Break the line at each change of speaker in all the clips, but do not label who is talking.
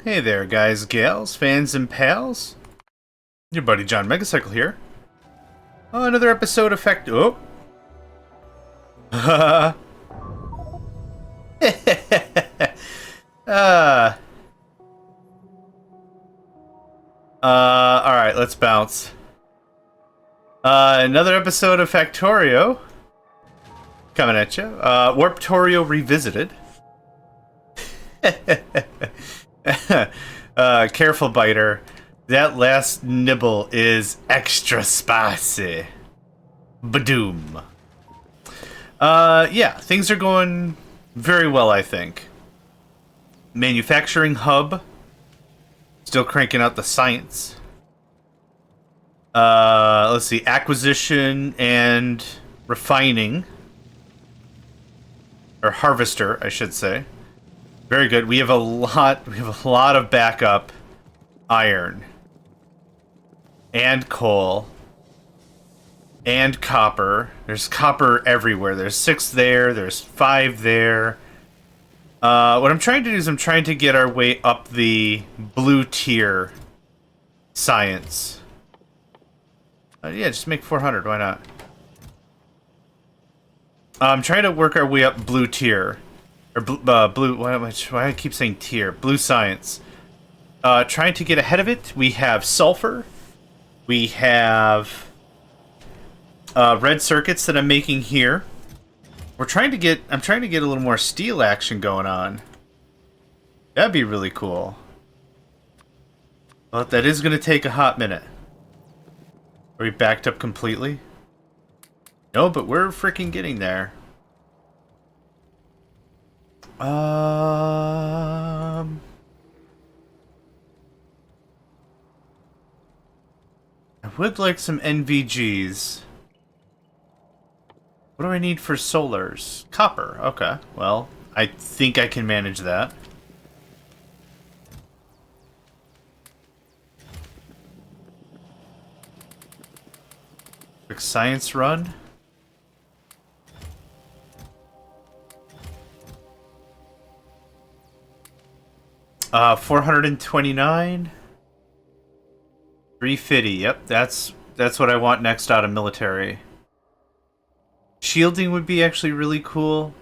Hey there, guys, gals, fans, and pals. Your buddy JohnMegacycle here. Oh, another episode of Oh. uh. Alright, let's bounce. Another episode of Factorio. Coming at you. Warptorio Revisited. Careful, biter. That last nibble is extra spicy. Badoom. Yeah, things are going very well, I think. Manufacturing hub. Still cranking out the science. Let's see, acquisition and refining. Or harvester, I should say. Very good. We have a lot of backup iron. And coal. And copper. There's copper everywhere. There's 6 there, there's 5 there. What I'm trying to do is I'm trying to get our way up the blue tier science. Yeah, just make 400, why not? I'm trying to work our way up blue tier. Or blue, why do I keep saying tier? Blue science. Trying to get ahead of it. We have sulfur. We have red circuits that I'm making here. I'm trying to get a little more steel action going on. That'd be really cool. But that is going to take a hot minute. Are we backed up completely? No, but we're freaking getting there. I would like some NVGs. What do I need for solars? Copper. Okay. Well, I think I can manage that. Quick science run. Uh, 429. 350. Yep, that's what I want next out of military. Shielding would be actually really cool.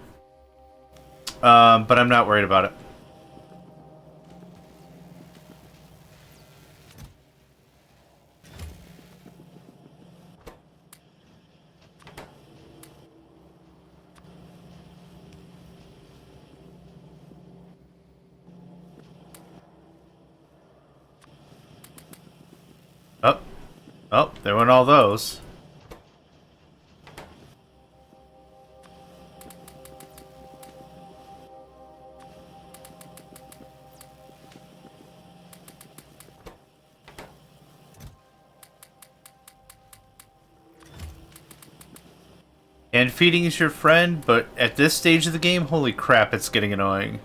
But I'm not worried about it. Oh. Oh, there went all those. And feeding is your friend, but at this stage of the game, holy crap, it's getting annoying.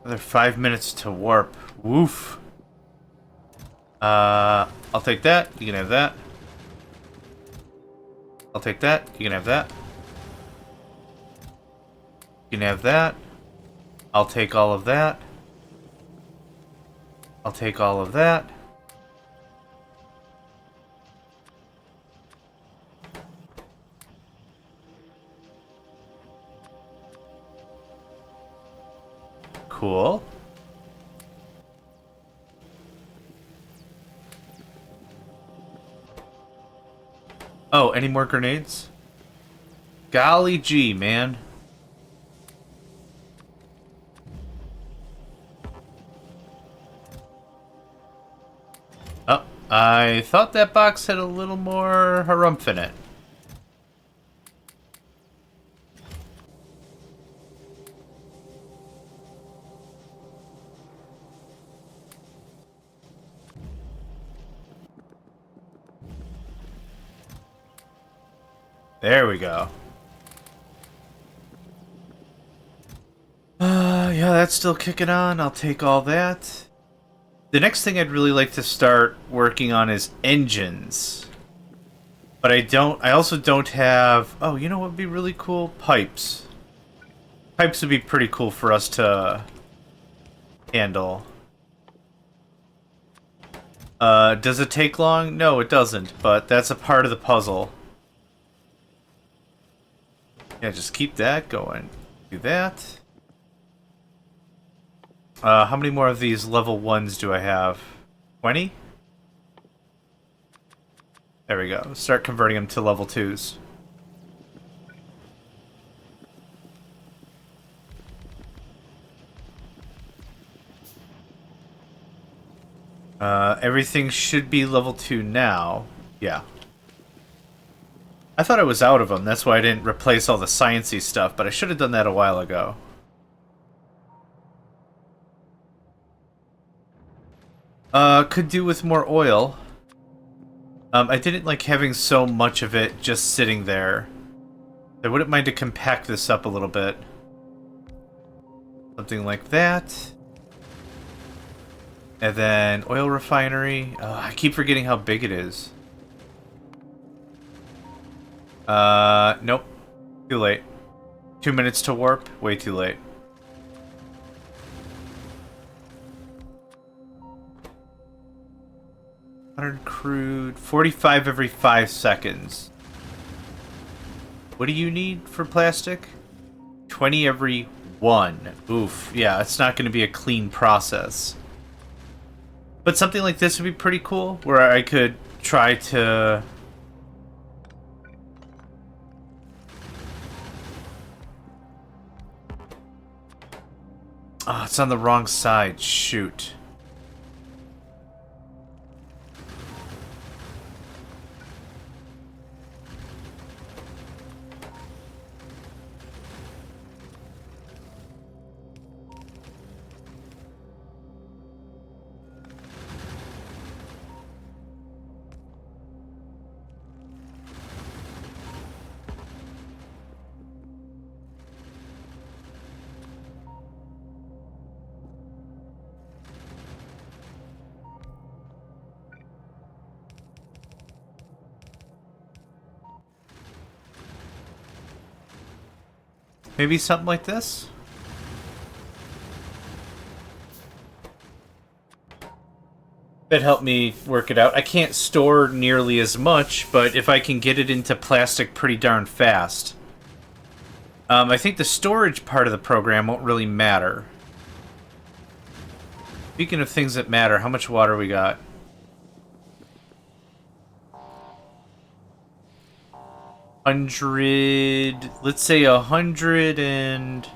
Another 5 minutes to warp. Woof. I'll take that. You can have that. I'll take that. You can have that. You can have that. I'll take all of that. I'll take all of that. Cool. Oh, any more grenades? Golly gee, man. Oh, I thought that box had a little more harumph in it. There we go. Yeah, that's still kicking on. I'll take all that. The next thing I'd really like to start working on is engines. But I also don't have... Oh, you know what would be really cool? Pipes. Pipes would be pretty cool for us to handle. Does it take long? No, it doesn't, but that's a part of the puzzle. Yeah, just keep that going. Do that. How many more of these level 1s do I have? 20? There we go. Start converting them to level 2s. Everything should be level 2 now. Yeah. I thought I was out of them. That's why I didn't replace all the sciencey stuff, but I should have done that a while ago. Could do with more oil. I didn't like having so much of it just sitting there. I wouldn't mind to compact this up a little bit. Something like that. And then oil refinery. I keep forgetting how big it is. Nope. Too late. 2 minutes to warp? Way too late. Crude. 45 every 5 seconds. What do you need for plastic? 20 every 1. Oof. Yeah, it's not going to be a clean process. But something like this would be pretty cool, where I could try to... Oh, it's on the wrong side. Shoot. Maybe something like this? That helped me work it out. I can't store nearly as much, but if I can get it into plastic pretty darn fast. I think the storage part of the program won't really matter. Speaking of things that matter, how much water we got? Let's say 100 and...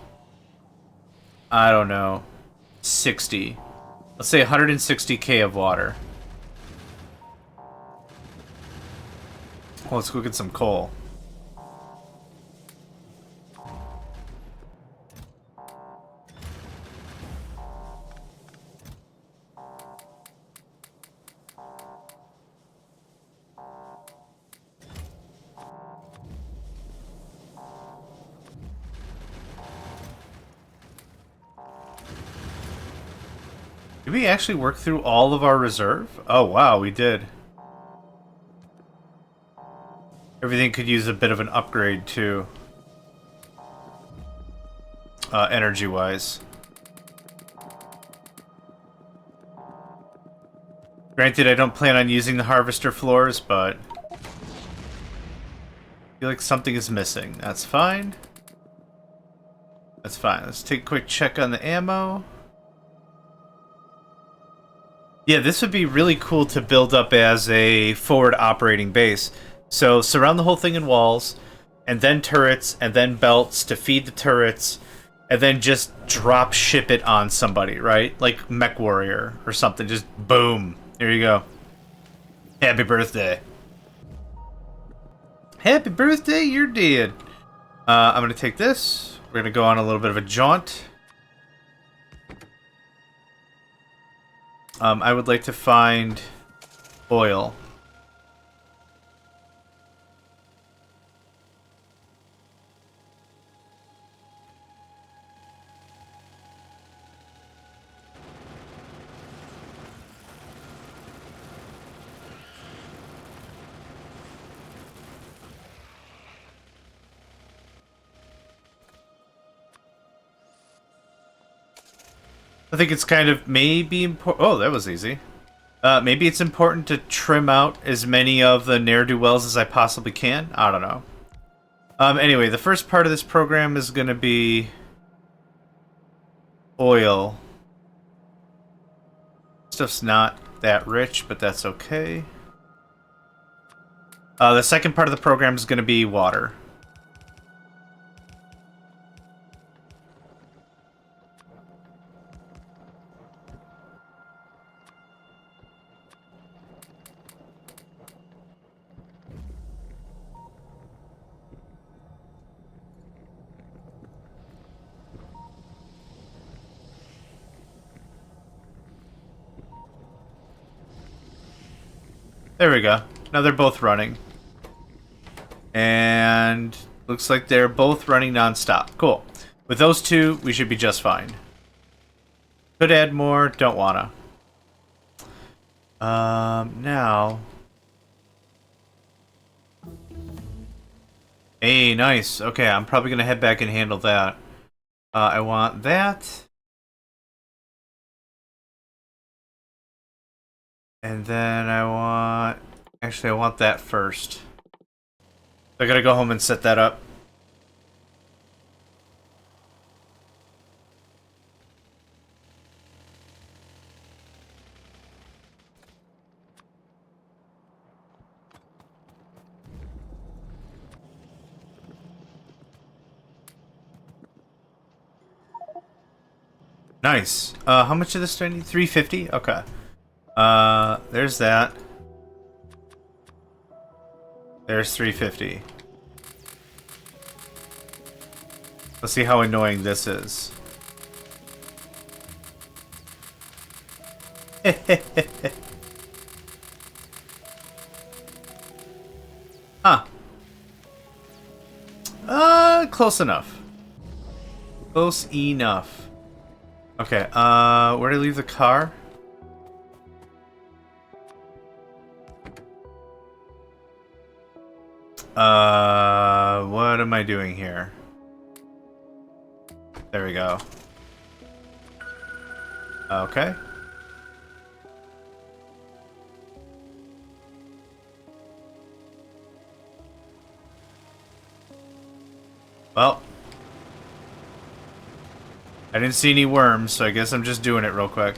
I don't know. 60. Let's say 160k of water. Well, let's go get some coal. Did we actually work through all of our reserve? Oh, wow, we did. Everything could use a bit of an upgrade, too. Energy-wise. Granted, I don't plan on using the harvester floors, but... I feel like something is missing. That's fine. That's fine. Let's take a quick check on the ammo. Yeah, this would be really cool to build up as a forward operating base. So surround the whole thing in walls, and then turrets, and then belts to feed the turrets, and then just drop ship it on somebody, right? Like Mech Warrior or something. Just boom. Here you go. Happy birthday. Happy birthday, you're dead. I'm going to take this. We're going to go on a little bit of a jaunt. I would like to find oil. I think it's kind of maybe important. Oh, that was easy. Maybe it's important to trim out as many of the ne'er-do-wells as I possibly can. I don't know. Anyway, the first part of this program is going to be oil. Stuff's not that rich, but that's okay. The second part of the program is going to be water. There we go. Now they're both running. And looks like they're both running non-stop. Cool. With those two, we should be just fine. Could add more, don't wanna. Now... Hey, nice. Okay, I'm probably gonna head back and handle that. I want that. And then I want... Actually, I want that first. I gotta go home and set that up. Nice. How much of this do I need? 350? Okay. There's that. There's 350. Let's see how annoying this is. Huh. Close enough. Close enough. Okay, where did I leave the car? What am I doing here? There we go. Okay. Well. I didn't see any worms, so I guess I'm just doing it real quick.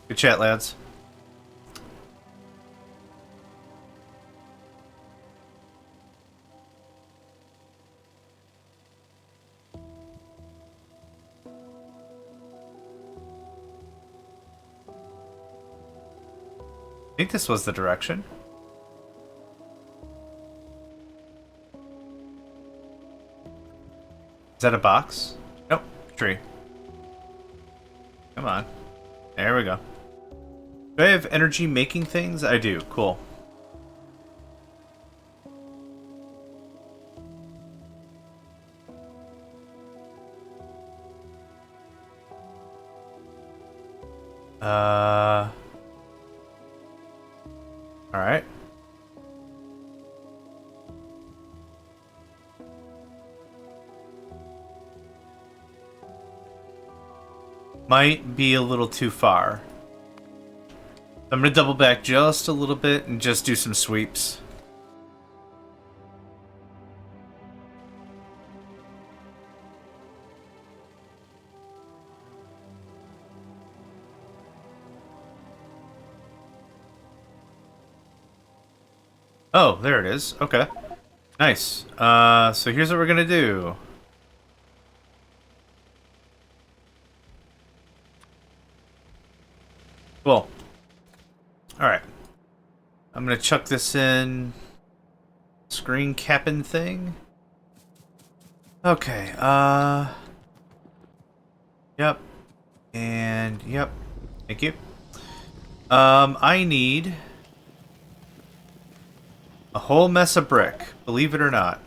Good chat, lads. I think this was the direction. Is that a box? Nope. Tree. Come on. There we go. Do I have energy making things? I do. Cool. Alright. Might be a little too far. I'm gonna double back just a little bit and just do some sweeps. Oh, there it is. Okay. Nice. So here's what we're gonna do. Cool. Alright. I'm gonna chuck this in. Screen capping thing. Okay, Yep. And, yep. Thank you. I need a whole mess of brick, believe it or not.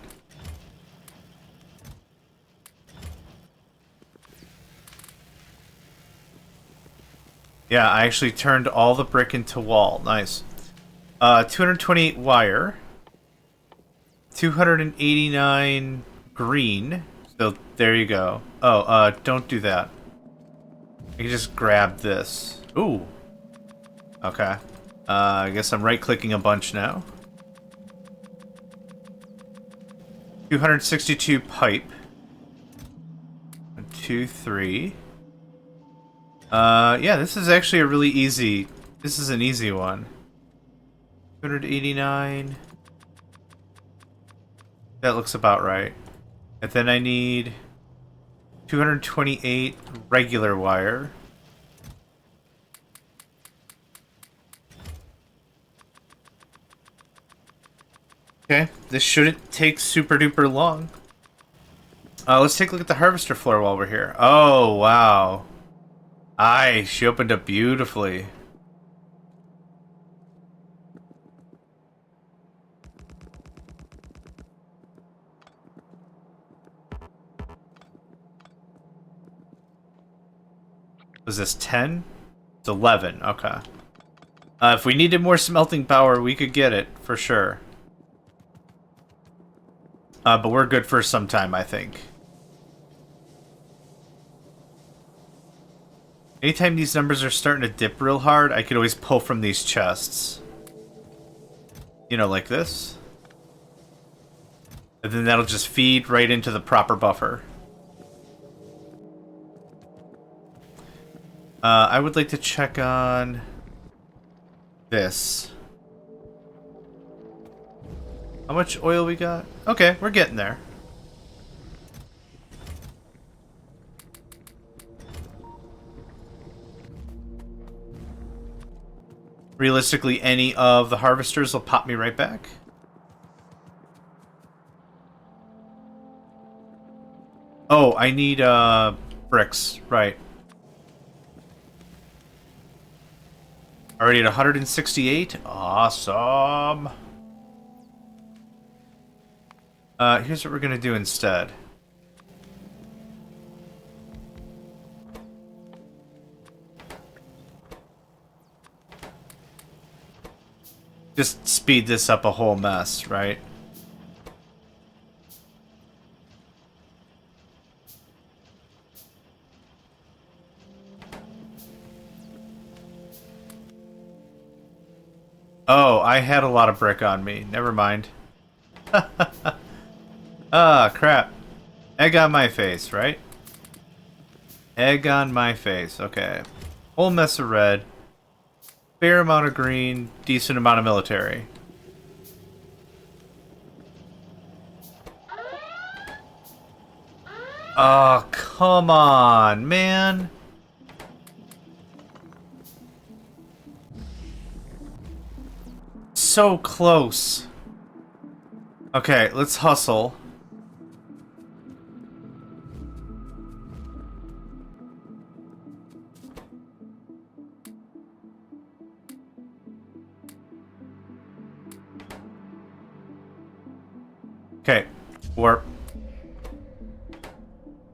Yeah, I actually turned all the brick into wall. Nice. 228 wire. 289 green. So there you go. Oh, don't do that. I can just grab this. Ooh. Okay. I guess I'm right-clicking a bunch now. 262 pipe. 1, 2, 3. Yeah, this is actually a really easy... This is an easy one. 289. That looks about right. And then I need 228 regular wire. Okay, this shouldn't take super duper long. Let's take a look at the harvester floor while we're here. Oh, wow. Aye, she opened up beautifully. Was this 10? It's 11, okay. If we needed more smelting power, we could get it, for sure. But we're good for some time, I think. Anytime these numbers are starting to dip real hard, I could always pull from these chests. You know, like this. And then that'll just feed right into the proper buffer. I would like to check on this. How much oil we got? Okay, we're getting there. Realistically, any of the harvesters will pop me right back. Oh, I need bricks, right. Already at 168? Awesome! Here's what we're gonna do instead. Just speed this up a whole mess, right? Oh, I had a lot of brick on me. Never mind. Ah, crap. Egg on my face, right? Egg on my face. Okay. Whole mess of red. Fair amount of green. Decent amount of military. Oh, come on, man. So close. Okay, let's hustle. Okay, warp.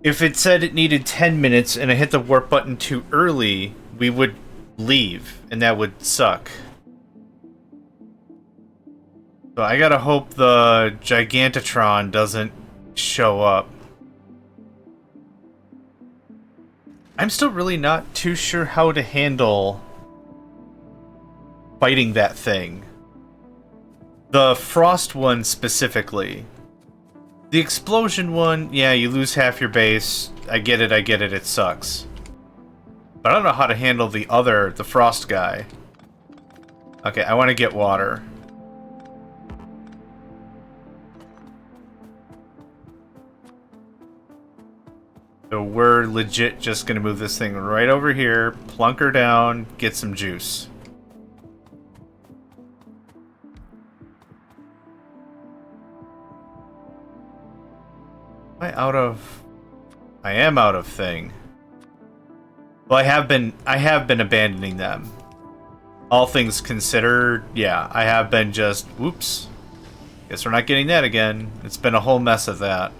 If it said it needed 10 minutes and I hit the warp button too early, we would leave, and that would suck. So I gotta hope the Gigantotron doesn't show up. I'm still really not too sure how to handle fighting that thing. The frost one specifically. The explosion one, yeah, you lose half your base. I get it, it sucks. But I don't know how to handle the frost guy. Okay, I want to get water. So we're legit just gonna move this thing right over here, plunk her down, get some juice. Am I out of... I am out of thing. Well, I have been abandoning them. All things considered, yeah, I have been just, whoops. Guess we're not getting that again. It's been a whole mess of that.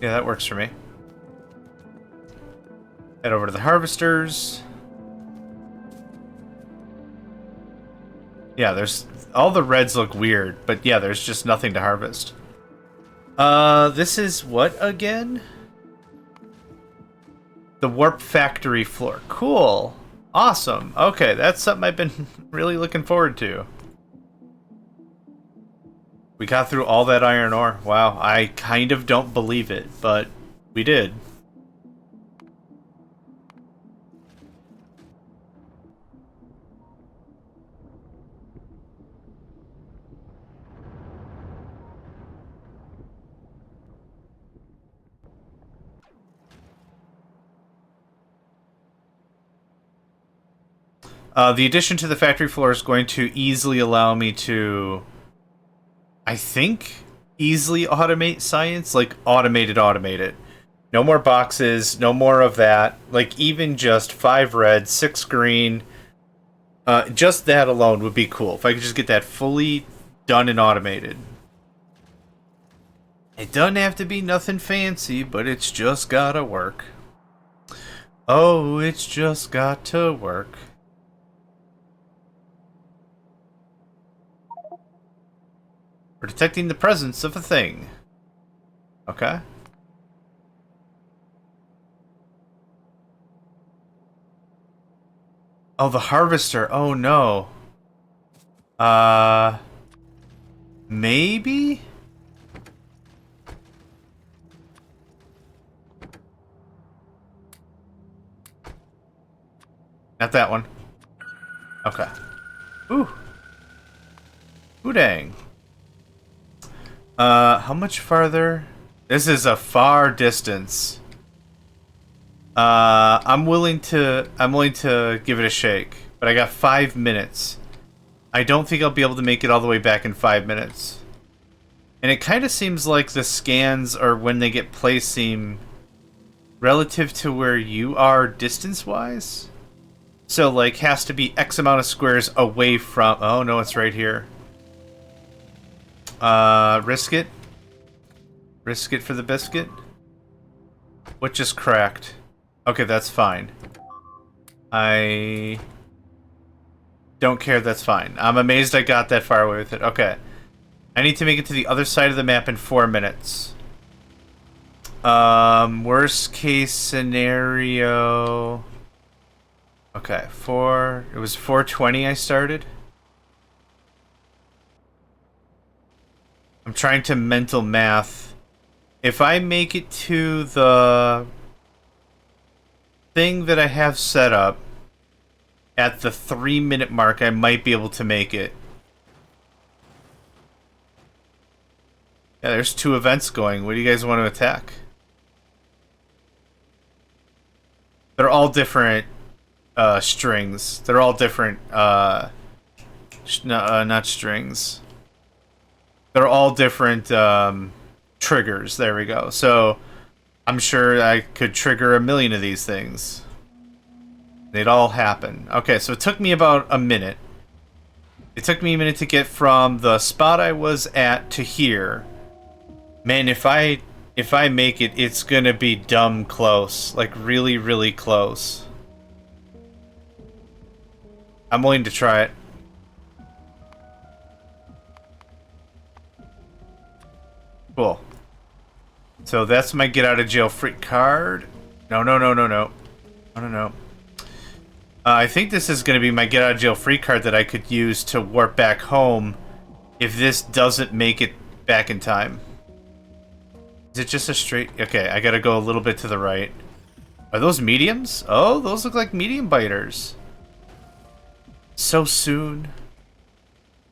Yeah, that works for me. Head over to the harvesters. Yeah, there's... All the reds look weird, but yeah, there's just nothing to harvest. This is what again? The Warp Factory floor. Cool. Awesome. Okay, that's something I've been really looking forward to. We got through all that iron ore. Wow, I kind of don't believe it, but we did. The addition to the factory floor is going to easily allow me to, I think, easily automate science. Like, automate it. No more boxes, no more of that. Like, even just 5 red, 6 green. Just that alone would be cool. If I could just get that fully done and automated. It doesn't have to be nothing fancy, but it's just gotta work. Oh, it's just got to work. We're detecting the presence of a thing. Okay. Oh, the harvester. Oh, no. Maybe? Not that one. Okay. Ooh. Ooh, dang. How much farther? This is a far distance. I'm willing to give it a shake, but I got 5 minutes. I don't think I'll be able to make it all the way back in 5 minutes. And it kind of seems like the scans, or when they get placed, seem relative to where you are distance-wise. So, like, has to be X amount of squares away from... Oh, no, it's right here. Risk it. Risk it for the biscuit. What just cracked? Okay, that's fine. I don't care, that's fine. I'm amazed I got that far away with it. Okay. I need to make it to the other side of the map in 4 minutes. Worst case scenario... Okay, it was 4:20 I started. I'm trying to mental math. If I make it to the thing that I have set up at the 3-minute mark, I might be able to make it. Yeah, there's 2 events going. What do you guys want to attack? They're all different strings. They're all different not strings. They're all different triggers. There we go. So I'm sure I could trigger 1,000,000 of these things. They'd all happen. Okay, so it took me about a minute. It took me a minute to get from the spot I was at to here. Man, if I make it, it's gonna be dumb close. Like, really, really close. I'm willing to try it. Cool. So that's my get out of jail free card. No. I think this is going to be my get out of jail free card that I could use to warp back home if this doesn't make it back in time. Is it just a straight... Okay, I got to go a little bit to the right. Are those mediums? Oh, those look like medium biters. So soon.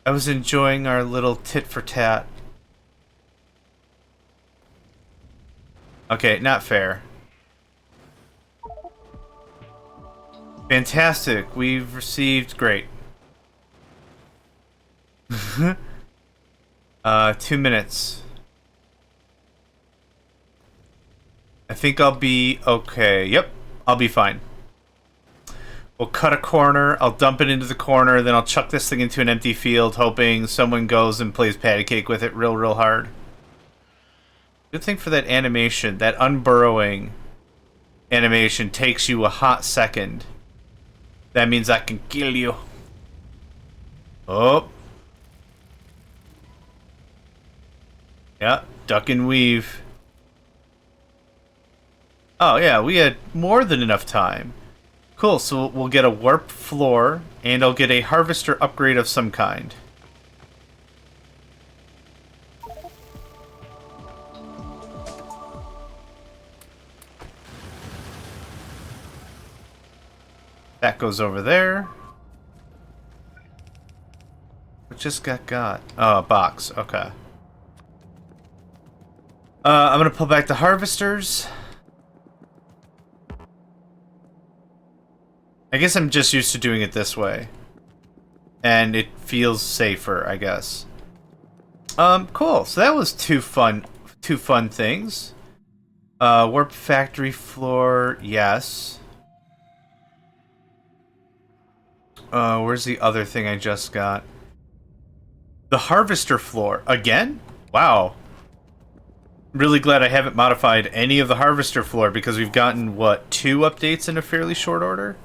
I was enjoying our little tit for tat. Okay, not fair. Fantastic. We've received... Great. 2 minutes. I think I'll be okay. Yep, I'll be fine. We'll cut a corner, I'll dump it into the corner, then I'll chuck this thing into an empty field, hoping someone goes and plays patty cake with it real hard. Good thing for that animation, that unburrowing animation takes you a hot second. That means I can kill you. Oh. Yeah, duck and weave. Oh, yeah, we had more than enough time. Cool, so we'll get a warp floor, and I'll get a harvester upgrade of some kind. That goes over there. What just got? Oh, a box. Okay. I'm gonna pull back the harvesters. I guess I'm just used to doing it this way. And it feels safer, I guess. Cool. So that was two fun things. Warp factory floor, yes. Where's the other thing I just got? The harvester floor. Again? Wow. Really glad I haven't modified any of the harvester floor because we've gotten, what, 2 updates in a fairly short order?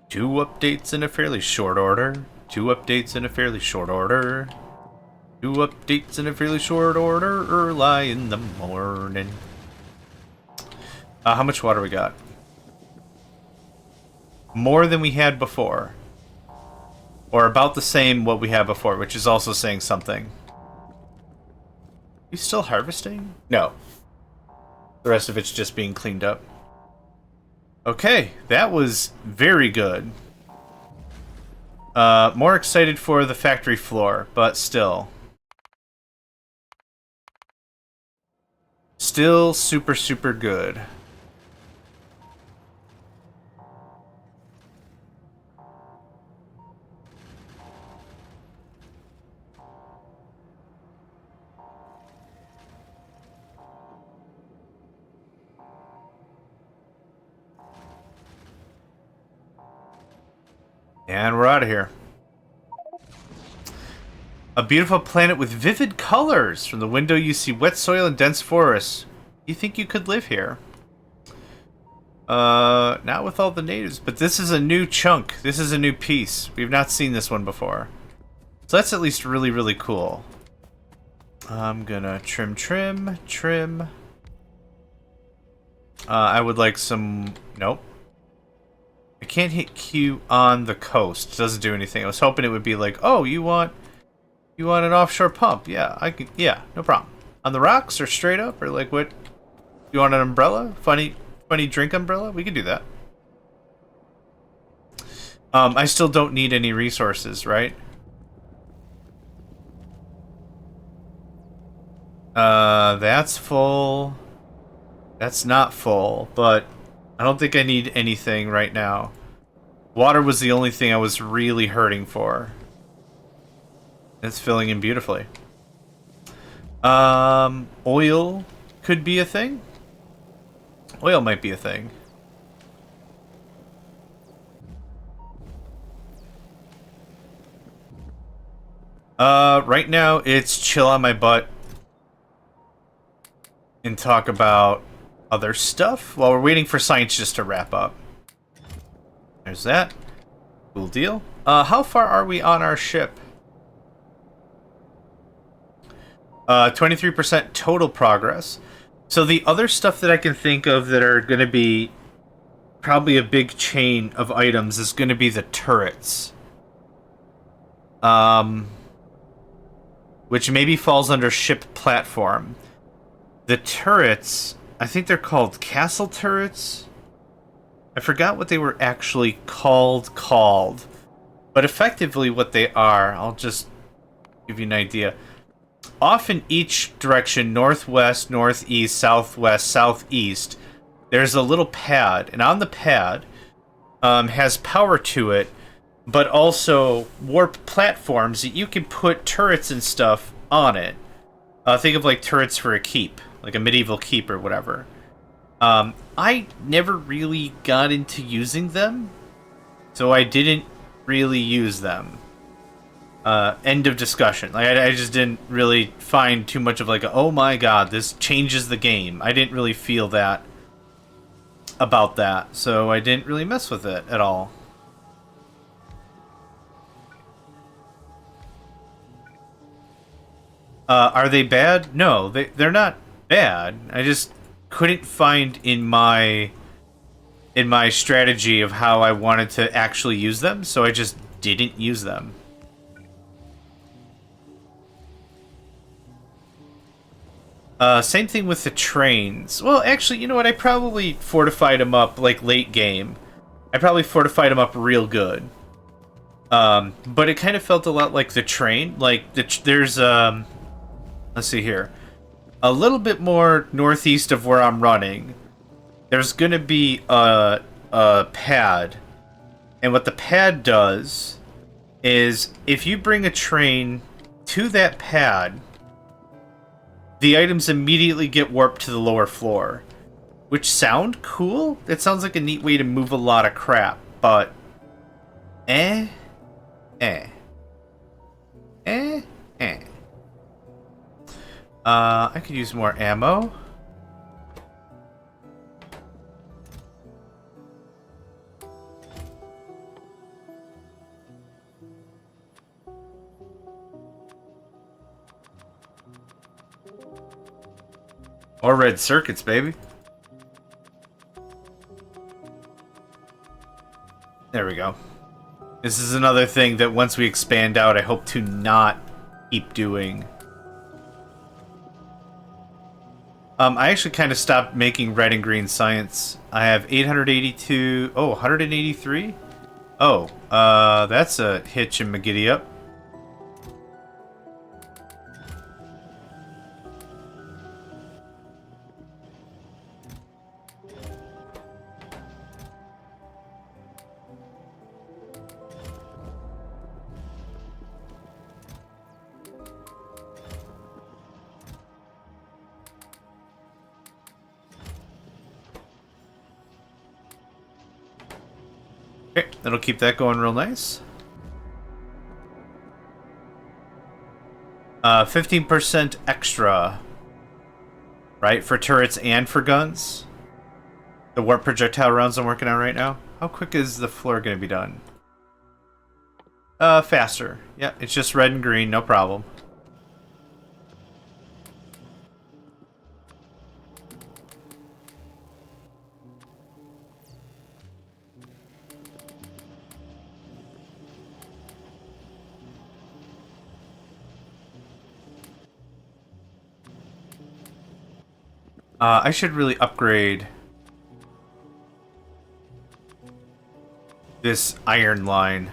2 updates in a fairly short order. 2 updates in a fairly short order. 2 updates in a fairly short order early in the morning. How much water we got? More than we had before. Or about the same what we had before, which is also saying something. You still harvesting? No. The rest of it's just being cleaned up. Okay, that was very good. More excited for the factory floor, but still. Still super, super good. And we're out of here. A beautiful planet with vivid colors. From the window you see wet soil and dense forests. You think you could live here? Not with all the natives, but this is a new chunk. This is a new piece. We've not seen this one before. So that's at least really, really cool. I'm gonna trim. I would like some... Nope. I can't hit Q on the coast. It doesn't do anything. I was hoping it would be like, oh, you want an offshore pump? Yeah, I can. Yeah, no problem. On the rocks or straight up or like what? You want an umbrella? Funny drink umbrella? We can do that. I still don't need any resources, right? That's full. That's not full, but I don't think I need anything right now. Water was the only thing I was really hurting for. It's filling in beautifully. Oil could be a thing. Oil might be a thing. Right now it's chill on my butt and talk about other stuff while we're waiting for science just to wrap up. There's that. Cool deal. How far are we on our ship? 23% total progress. So the other stuff that I can think of that are going to be probably a big chain of items is going to be the turrets. Which maybe falls under ship platform. The turrets, I think they're called castle turrets. I forgot what they were actually called. But effectively what they are, I'll just give you an idea. Off in each direction, northwest, northeast, southwest, southeast, there's a little pad. And on the pad has power to it, but also warp platforms that you can put turrets and stuff on it. Think of like turrets for a keep, like a medieval keep or whatever. I never really got into using them, so I didn't really use them. End of discussion. Like I just didn't really find too much of like, oh my god, this changes the game. I didn't really feel that about that, so I didn't really mess with it at all. Are they bad? No, they're not bad. I just couldn't find in my strategy of how I wanted to actually use them, so I just didn't use them. Same thing with the trains. Well, actually, you know what? I probably fortified them up, like, late game. I probably fortified them up real good. But it kind of felt a lot like the train. Like, there's, let's see here. A little bit more northeast of where I'm running, there's gonna be a pad. And what the pad does is, if you bring a train to that pad, the items immediately get warped to the lower floor. Which sound cool? It sounds like a neat way to move a lot of crap, but... I could use more ammo. Or red circuits, baby. There we go. This is another thing that once we expand out, I hope to not keep doing. I actually kind of stopped making red and green science. I have 882... Oh, 183? Oh, that's a hitch in my giddy up. Okay, that'll keep that going real nice. 15% extra. Right, for turrets and for guns. The warp projectile rounds I'm working on right now. How quick is the floor going to be done? Faster. Yeah, it's just red and green, no problem. I should really upgrade this iron line.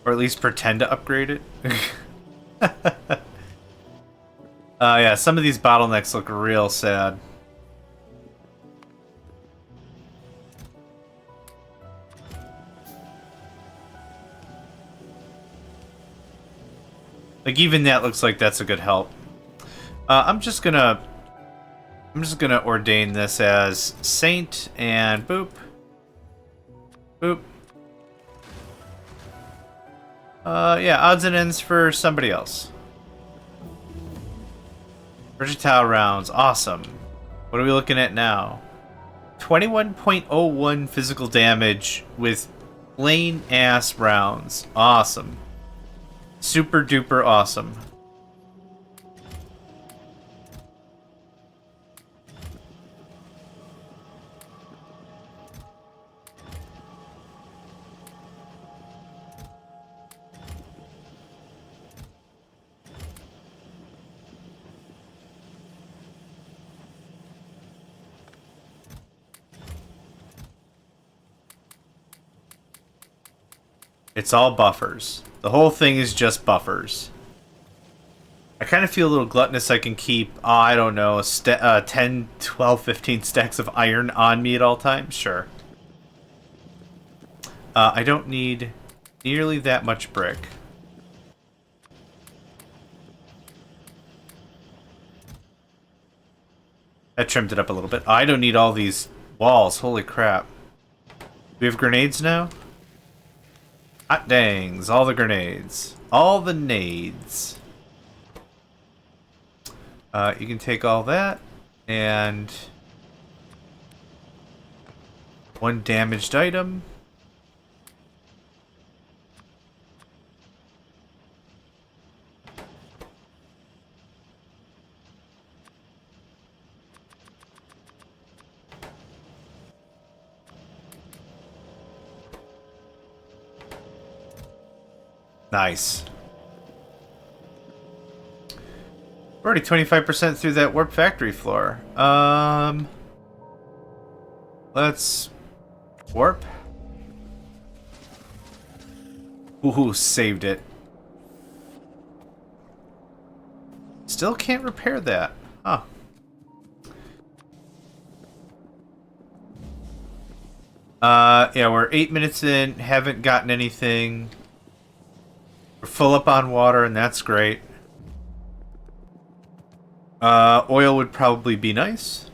Or at least pretend to upgrade it. Yeah, some of these bottlenecks look real sad. Like, even that looks like that's a good help. I'm just gonna ordain this as Saint and boop. Boop. Yeah, odds and ends for somebody else. Projectile rounds, awesome. What are we looking at now? 21.01 physical damage with plain ass rounds. Awesome. Super duper awesome. It's all buffers. The whole thing is just buffers. I kind of feel a little gluttonous. I can keep, I don't know, 10, 12, 15 stacks of iron on me at all times. Sure. I don't need nearly that much brick. I trimmed it up a little bit. I don't need all these walls. Holy crap. We have grenades now? Hot dangs. All the grenades. All the nades. You can take all that. And... one damaged item. Nice. We're already 25% through that warp factory floor. Let's warp. Ooh, saved it. Still can't repair that. Huh. Yeah, we're 8 minutes in, haven't gotten anything. We're full up on water, and that's great. Oil would probably be nice.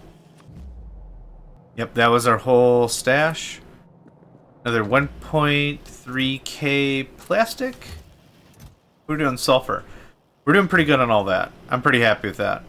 Yep, that was our whole stash. Another 1.3k plastic. We're doing sulfur. We're doing pretty good on all that. I'm pretty happy with that.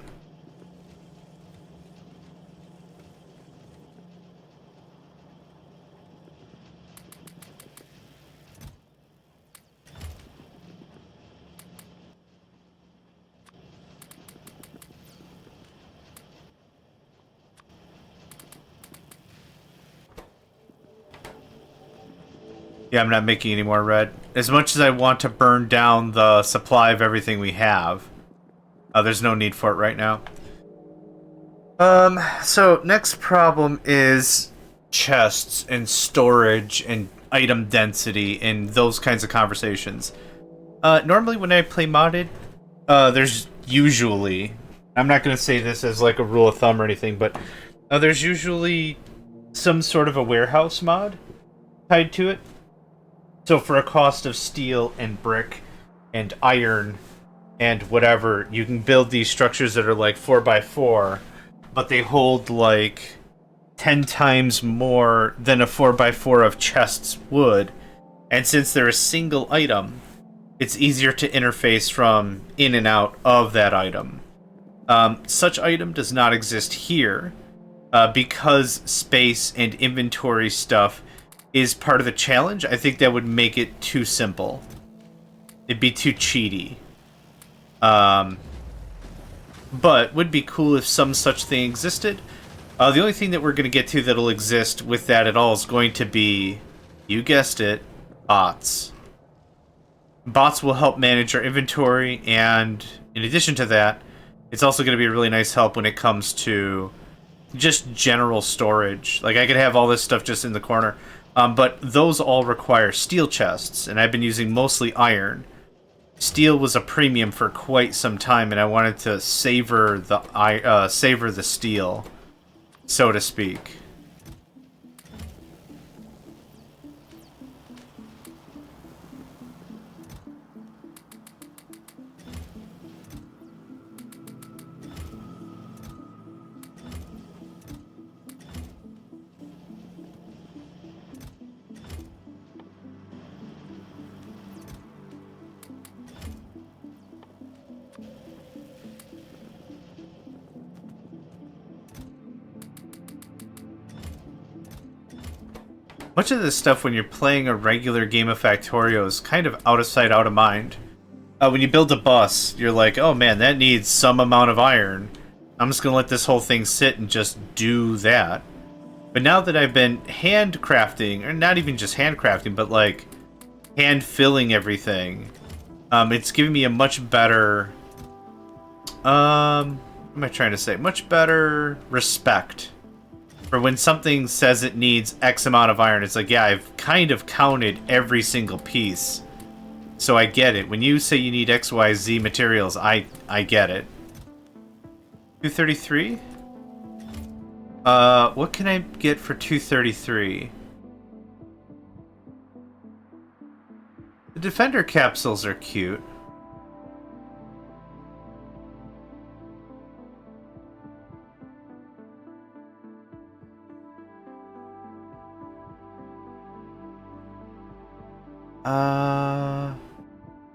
Yeah, I'm not making any more red. As much as I want to burn down the supply of everything we have, there's no need for it right now. So next problem is chests and storage and item density and those kinds of conversations. Normally when I play modded, there's usually, I'm not going to say this as like a rule of thumb or anything, but there's usually some sort of a warehouse mod tied to it. So for a cost of steel and brick and iron and whatever, you can build these structures that are like 4x4, but they hold like 10 times more than a 4x4 of chests would. And since they're a single item, it's easier to interface from in and out of that item. Such item does not exist here because space and inventory stuff is part of the challenge. I think that would make it too simple. It'd be too cheaty. But would be cool if some such thing existed. The only thing that we're going to get to that'll exist with that at all is going to be, you guessed it, bots. Bots will help manage our inventory, and in addition to that, it's also going to be a really nice help when it comes to just general storage. Like, I could have all this stuff just in the corner. But those all require steel chests, and I've been using mostly iron. Steel was a premium for quite some time, and I wanted to savor the steel, so to speak. Much of this stuff, when you're playing a regular game of Factorio, is kind of out of sight, out of mind. When you build a bus, you're like, oh man, that needs some amount of iron. I'm just going to let this whole thing sit and just do that. But now that I've been handcrafting, or not even just handcrafting, but like hand-filling everything, it's giving me a much better... what am I trying to say? Much better respect. For when something says it needs X amount of iron, it's like, yeah, I've kind of counted every single piece. So I get it. When you say you need X, Y, Z materials, I get it. 233? What can I get for 233? The Defender capsules are cute.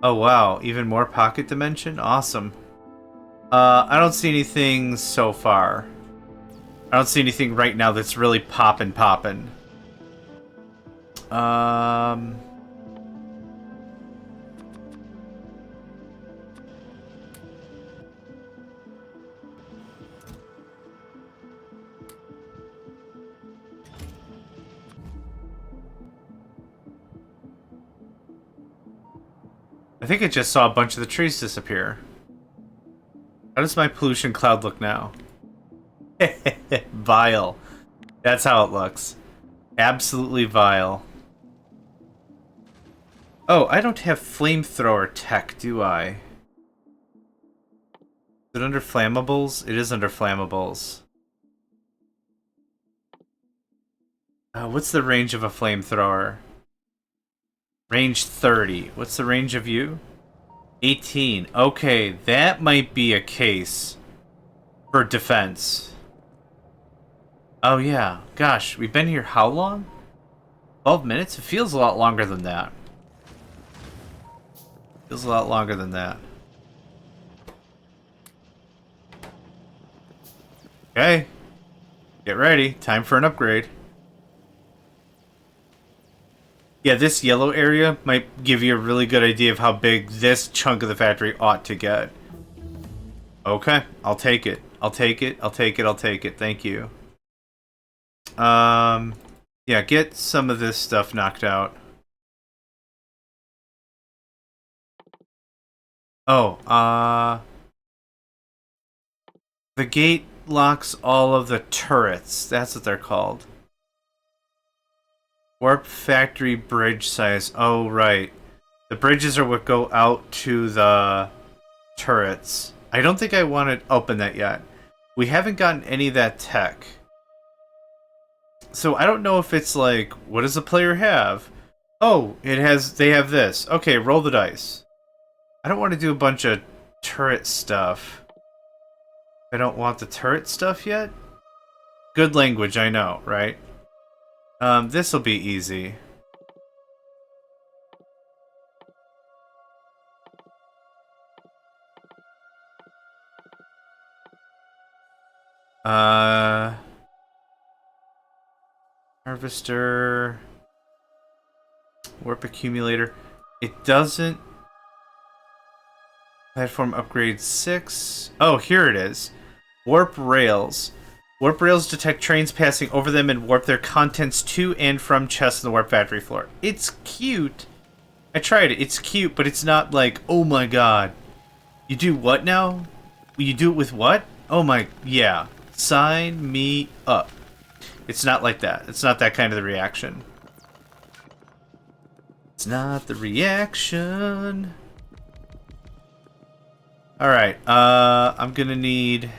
Oh wow, even more pocket dimension? Awesome. I don't see anything so far. I don't see anything right now that's really poppin'. I think I just saw a bunch of the trees disappear. How does my pollution cloud look now? Vile. That's how it looks. Absolutely vile. Oh, I don't have flamethrower tech, do I? Is it under flammables? It is under flammables. What's the range of a flamethrower? Range 30. What's the range of you? 18. Okay, that might be a case for defense. Oh yeah. Gosh, we've been here how long? 12 minutes? It feels a lot longer than that. Feels a lot longer than that. Okay. Get ready. Time for an upgrade. Yeah, this yellow area might give you a really good idea of how big this chunk of the factory ought to get. Okay, I'll take it. I'll take it. I'll take it. I'll take it. Thank you. Yeah, get some of this stuff knocked out. Oh, the gate locks all of the turrets. That's what they're called. Warp factory bridge size. Oh, right. The bridges are what go out to the turrets. I don't think I want to open that yet. We haven't gotten any of that tech. So I don't know if it's like, what does the player have? Oh, they have this. Okay, roll the dice. I don't want to do a bunch of turret stuff. I don't want the turret stuff yet? Good language, I know, right? This'll be easy. Harvester. Warp accumulator. It doesn't. Platform upgrade 6. Oh, here it is. Warp rails. Warp rails detect trains passing over them and warp their contents to and from chests on the warp factory floor. It's cute. I tried it. It's cute, but it's not like, oh my god. You do what now? You do it with what? Oh my, yeah. Sign me up. It's not like that. It's not that kind of the reaction. It's not the reaction. Alright, I'm gonna need...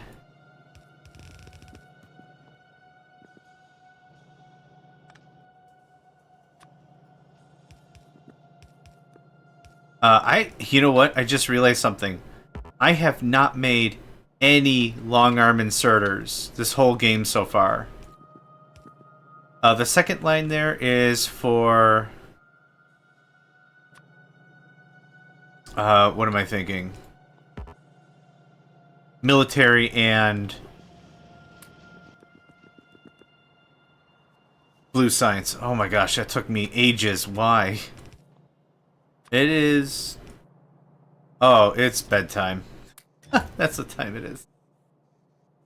you know what? I just realized something. I have not made any long arm inserters this whole game so far. The second line there is for... what am I thinking? Military and... blue science. Oh my gosh, that took me ages. Why? It is... oh, it's bedtime. That's the time it is.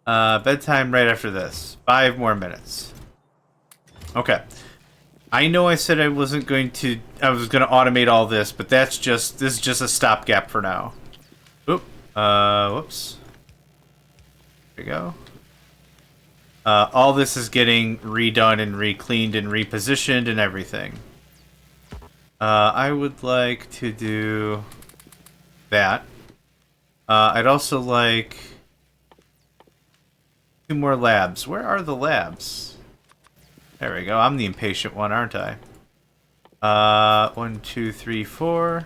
Bedtime right after this. 5 more minutes. Okay. I know I said I wasn't going to... I was going to automate all this, but that's just... this is just a stopgap for now. Oop. Whoops. There we go. All this is getting redone and re-cleaned and repositioned and everything. I would like to do that. I'd also like 2 more labs. Where are the labs? There we go. I'm the impatient one, aren't I? 1, 2, 3, 4.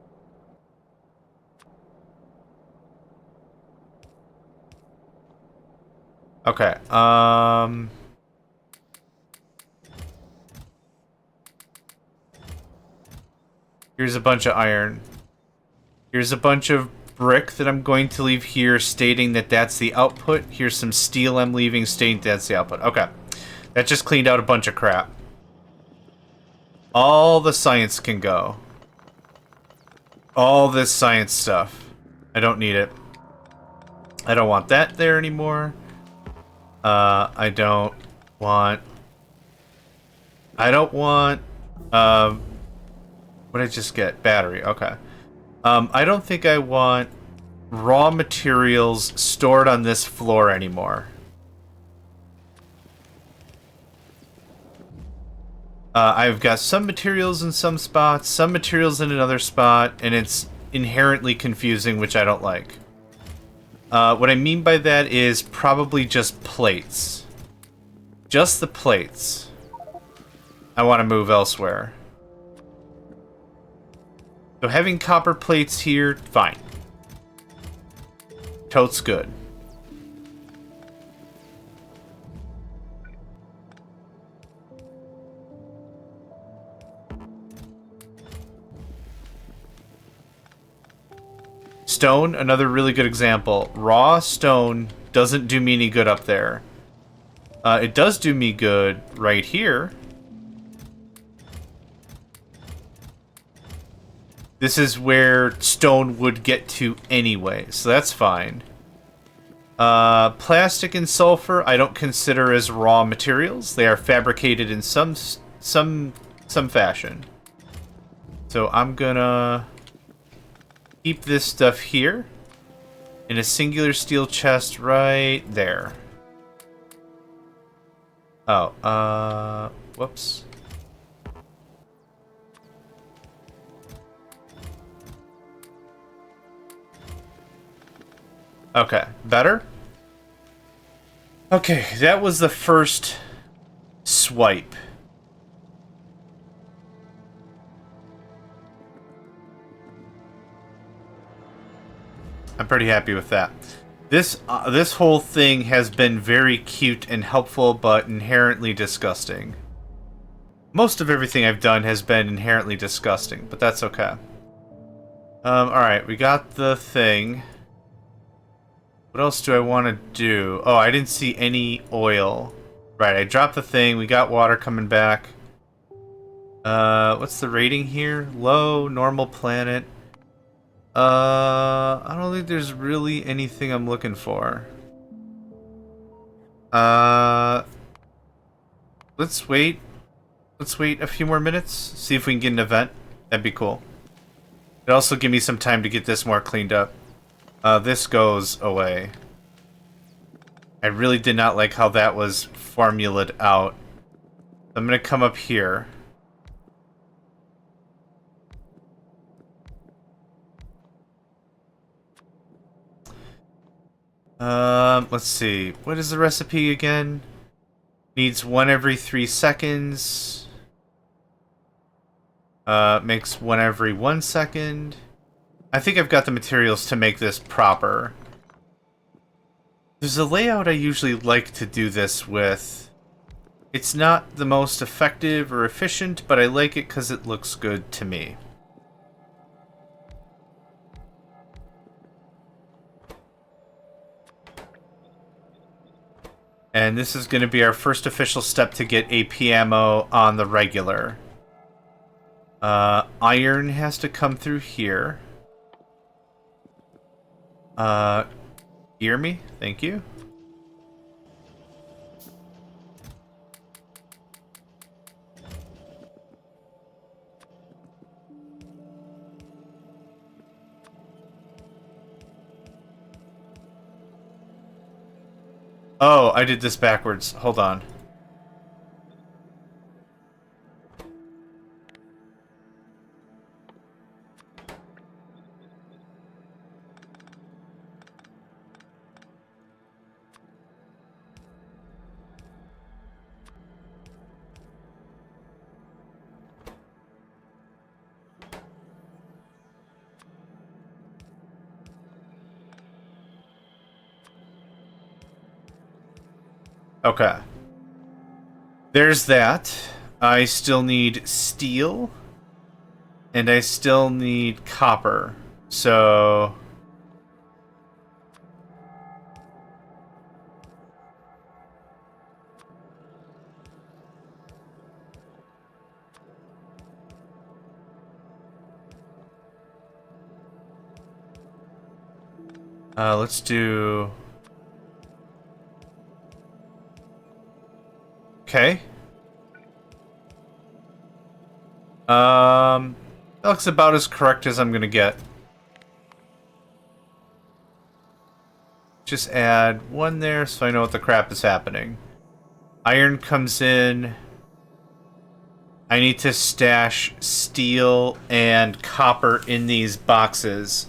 Okay. Here's a bunch of iron. Here's a bunch of brick that I'm going to leave here stating that that's the output. Here's some steel I'm leaving stating that's the output. Okay. That just cleaned out a bunch of crap. All the science can go. All this science stuff. I don't need it. I don't want that there anymore. I don't want... what did I just get? Battery, okay. I don't think I want raw materials stored on this floor anymore. I've got some materials in some spots, some materials in another spot, and it's inherently confusing, which I don't like. What I mean by that is probably just plates. Just the plates. I want to move elsewhere. So having copper plates here, fine. Totes good. Stone, another really good example. Raw stone doesn't do me any good up there. It does do me good right here. This is where stone would get to anyway, so that's fine. Plastic and sulfur I don't consider as raw materials. They are fabricated in some fashion. So I'm gonna keep this stuff here in a singular steel chest right there. Oh, whoops. Okay, better? Okay, that was the first swipe. I'm pretty happy with that. This whole thing has been very cute and helpful, but inherently disgusting. Most of everything I've done has been inherently disgusting, but that's okay. Alright, we got the thing. What else do I want to do? Oh, I didn't see any oil. Right, I dropped the thing. We got water coming back. What's the rating here? Low, normal planet. I don't think there's really anything I'm looking for. Let's wait. Let's wait a few more minutes. See if we can get an event. That'd be cool. It'd also give me some time to get this more cleaned up. This goes away. I really did not like how that was formulated out. I'm gonna come up here. Let's see. What is the recipe again? Needs 1 every 3 seconds. Makes 1 every 1 second. I think I've got the materials to make this proper. There's a layout I usually like to do this with. It's not the most effective or efficient, but I like it because it looks good to me. And this is going to be our first official step to get AP ammo on the regular. Iron has to come through here. Hear me? Thank you. Oh, I did this backwards. Hold on. Okay. There's that. I still need steel. And I still need copper. So... let's do... Okay. That looks about as correct as I'm gonna get. Just add one there so I know what the crap is happening. Iron comes in. I need to stash steel and copper in these boxes.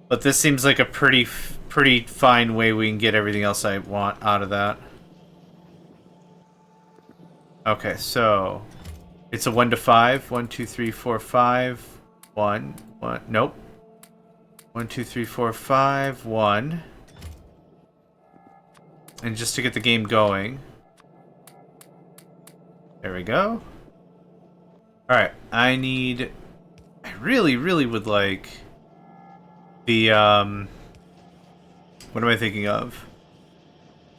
But this seems like a pretty fine way we can get everything else I want out of that. Okay, so it's a 1 to 5. 1, 2, 3, 4, 5. 1. Nope. 1, 2, 3, 4, 5. 1. And just to get the game going. There we go. Alright, I really would like the, what am I thinking of?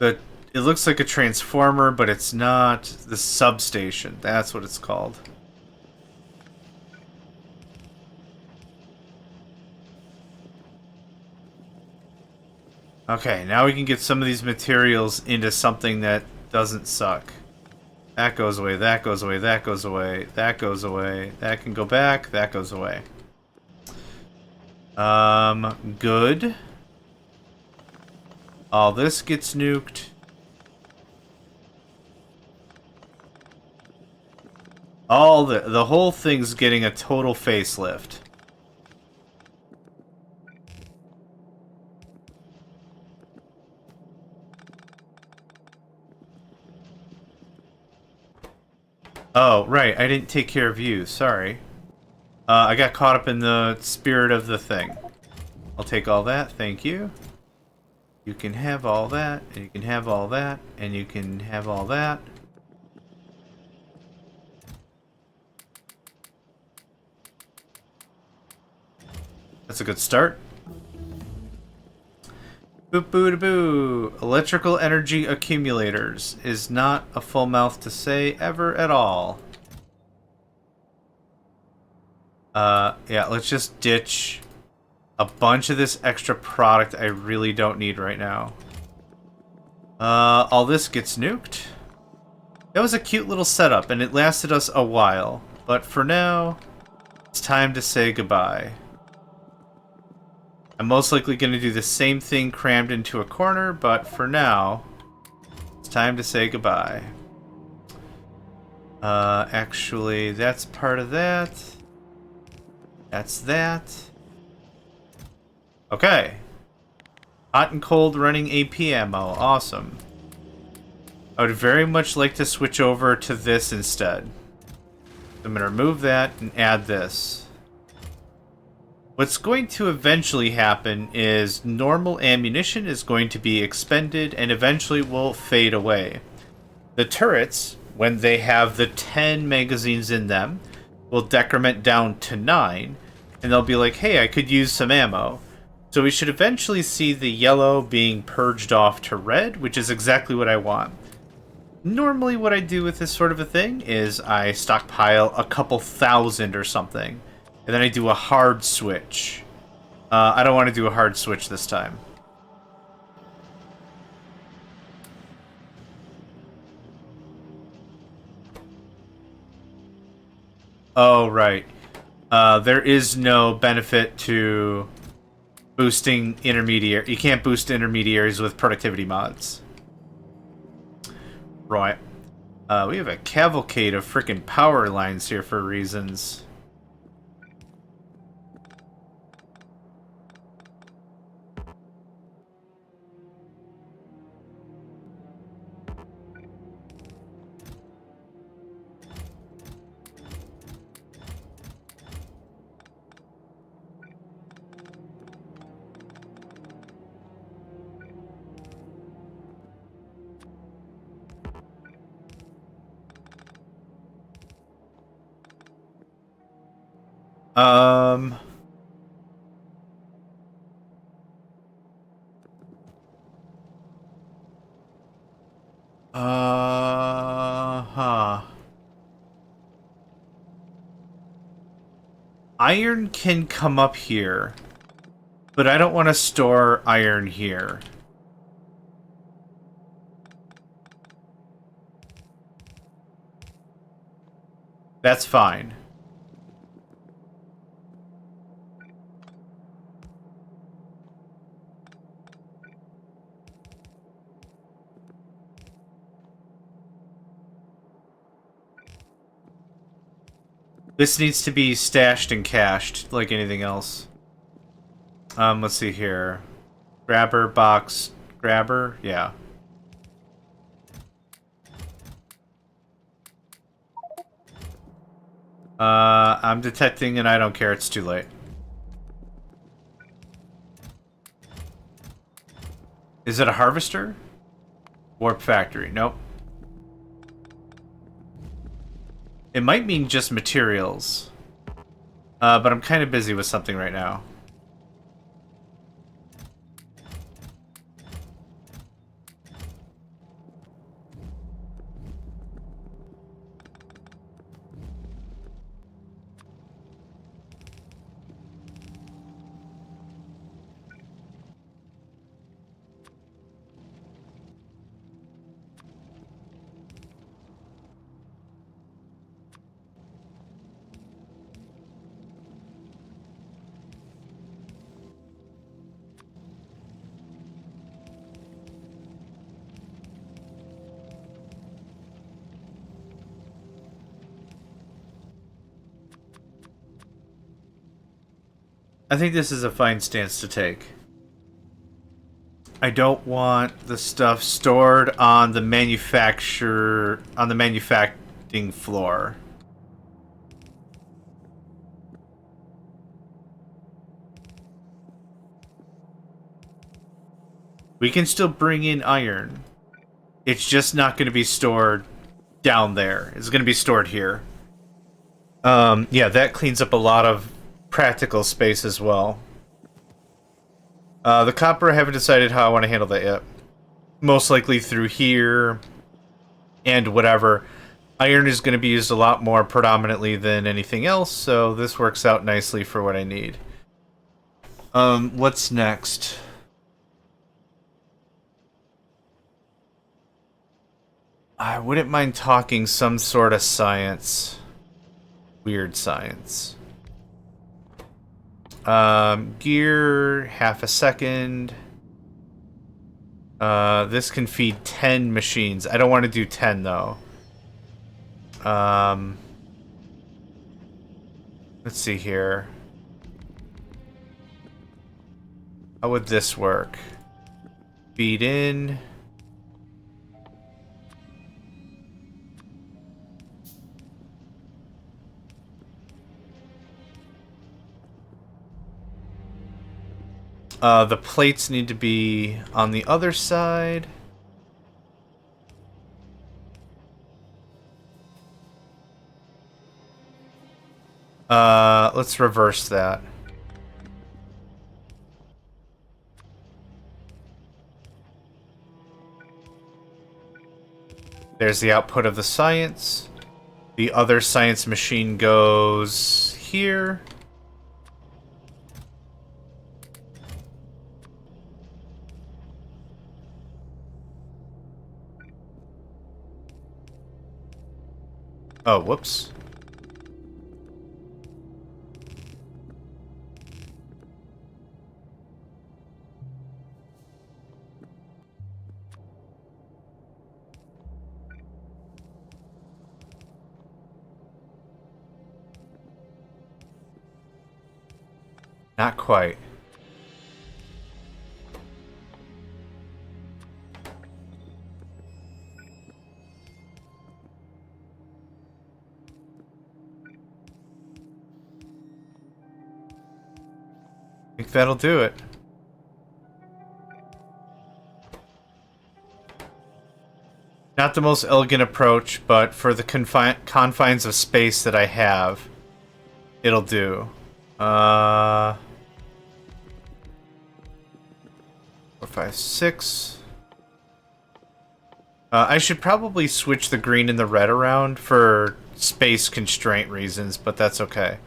It looks like a transformer, but it's not. The substation. That's what it's called. Okay, now we can get some of these materials into something that doesn't suck. That goes away, that goes away, that goes away, that goes away. That can go back, that goes away. Good. All this gets nuked. The whole thing's getting a total facelift. Oh, right, I didn't take care of you, sorry. I got caught up in the spirit of the thing. I'll take all that, thank you. You can have all that, and you can have all that, and you can have all that. That's a good start. Boop boo da boo. Electrical energy accumulators is not a full mouth to say ever at all. Yeah, let's just ditch a bunch of this extra product I really don't need right now. All this gets nuked. That was a cute little setup, and it lasted us a while. But for now, it's time to say goodbye. I'm most likely going to do the same thing crammed into a corner, but for now, it's time to say goodbye. Actually, that's part of that. That's that. Okay. Hot and cold running AP ammo. Awesome. I would very much like to switch over to this instead. I'm going to remove that and add this. What's going to eventually happen is normal ammunition is going to be expended and eventually will fade away. The turrets, when they have the 10 magazines in them, will decrement down to 9, and they'll be like, hey, I could use some ammo. So we should eventually see the yellow being purged off to red, which is exactly what I want. Normally what I do with this sort of a thing is I stockpile a couple thousand or something. And then I do a hard switch. I don't want to do a hard switch this time. Oh, right. There is no benefit to boosting intermediary. You can't boost intermediaries with productivity mods. Right. We have a cavalcade of frickin' power lines here for reasons. Um... Huh. Iron can come up here, but I don't want to store iron here. That's fine. This needs to be stashed and cached like anything else. Let's see here. Grabber, box, grabber, yeah. I'm detecting and I don't care, it's too late. Is it a harvester? Warp factory, nope. It might mean just materials. But I'm kind of busy with something right now. I think this is a fine stance to take. I don't want the stuff stored on the manufacturing floor. We can still bring in iron. It's just not going to be stored down there. It's going to be stored here. Yeah, that cleans up a lot of practical space as well. The copper, I haven't decided how I want to handle that yet. Most likely through here and whatever. Iron is going to be used a lot more predominantly than anything else, so this works out nicely for what I need. What's next? I wouldn't mind talking some sort of science. Weird science. Gear, half a second. This can feed 10 machines. I don't want to do 10 though. Let's see here. How would this work? Feed in. The plates need to be on the other side. Let's reverse that. There's the output of the science. The other science machine goes here. Oh, whoops. Not quite. I think that'll do it. Not the most elegant approach, but for the confines of space that I have, it'll do. 4, 5, 6. I should probably switch the green and the red around for space constraint reasons, but that's okay.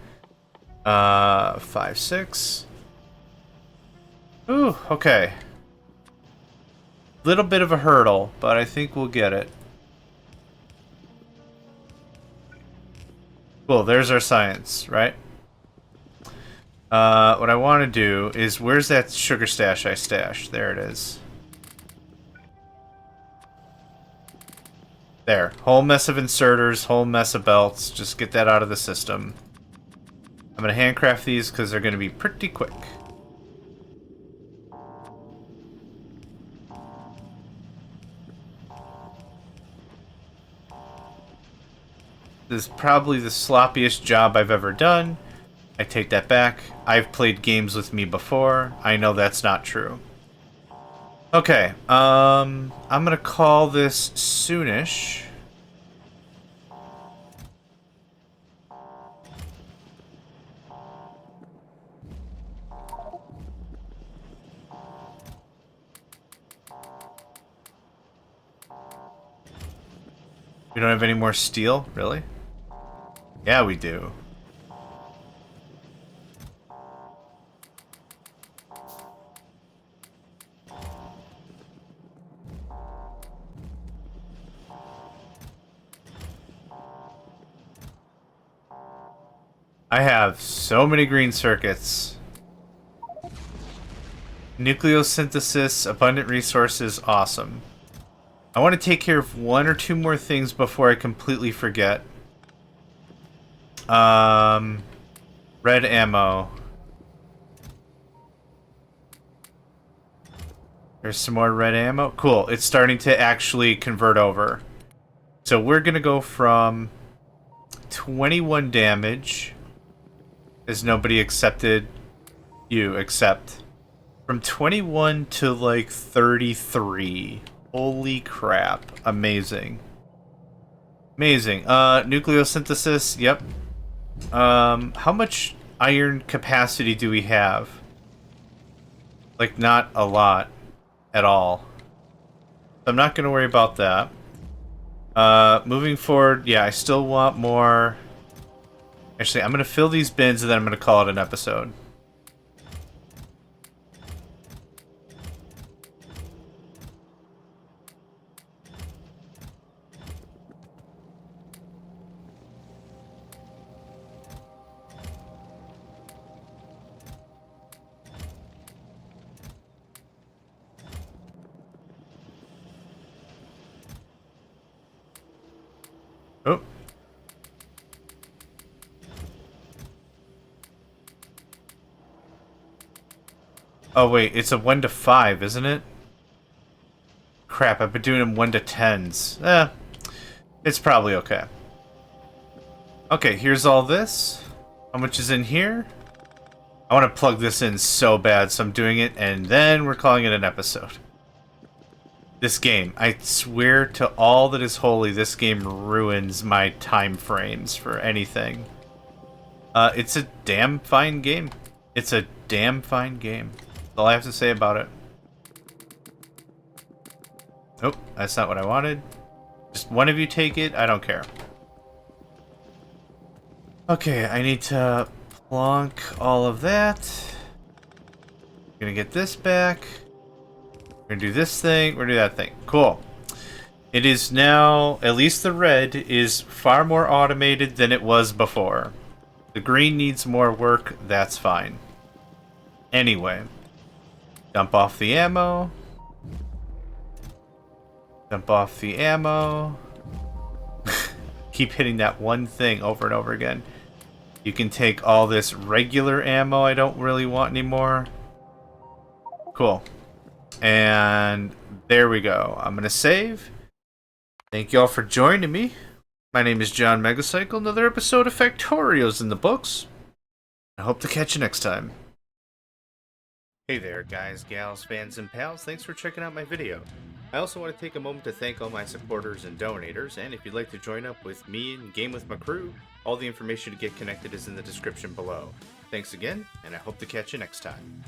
5, 6. Ooh, okay. Little bit of a hurdle, but I think we'll get it. Cool, there's our science, right? What I want to do is, where's that sugar stash I stashed? There it is. There. Whole mess of inserters, whole mess of belts. Just get that out of the system. I'm going to handcraft these because they're going to be pretty quick. This is probably the sloppiest job I've ever done. I take that back. I've played games with me before. I know that's not true. Okay, I'm gonna call this soonish. We don't have any more steel, really? Yeah, we do. I have so many green circuits. Nucleosynthesis, abundant resources, awesome. I want to take care of 1 or 2 more things before I completely forget. Red ammo. There's some more red ammo. Cool, it's starting to actually convert over. So we're gonna go from 21 damage, as nobody accepted you, except from 21 to like 33. Holy crap. Amazing. Amazing. Nucleosynthesis, yep. How much iron capacity do we have? Like, not a lot at all. I'm not going to worry about that. Moving forward, yeah, I still want more. Actually, I'm going to fill these bins and then I'm going to call it an episode. Oh. Oh wait, it's a 1 to 5, isn't it? Crap, I've been doing them 1 to 10s. It's probably okay. Okay, here's all this. How much is in here? I want to plug this in so bad, so I'm doing it, and then we're calling it an episode. This game, I swear to all that is holy, this game ruins my time frames for anything. It's a damn fine game. It's a damn fine game. That's all I have to say about it. Oh, that's not what I wanted. Just one of you take it, I don't care. Okay, I need to plonk all of that. Gonna get this back. We're gonna do this thing, we're gonna do that thing. Cool. It is now, at least the red is far more automated than it was before. The green needs more work, that's fine. Anyway, dump off the ammo. Dump off the ammo. Keep hitting that one thing over and over again. You can take all this regular ammo I don't really want anymore. Cool. And there we go. I'm going to save. Thank you all for joining me. My name is JohnMegacycle. Another episode of Factorio's in the books. I hope to catch you next time. Hey there, guys, gals, fans, and pals. Thanks for checking out my video. I also want to take a moment to thank all my supporters and donators, and if you'd like to join up with me and game with my crew, all the information to get connected is in the description below. Thanks again, and I hope to catch you next time.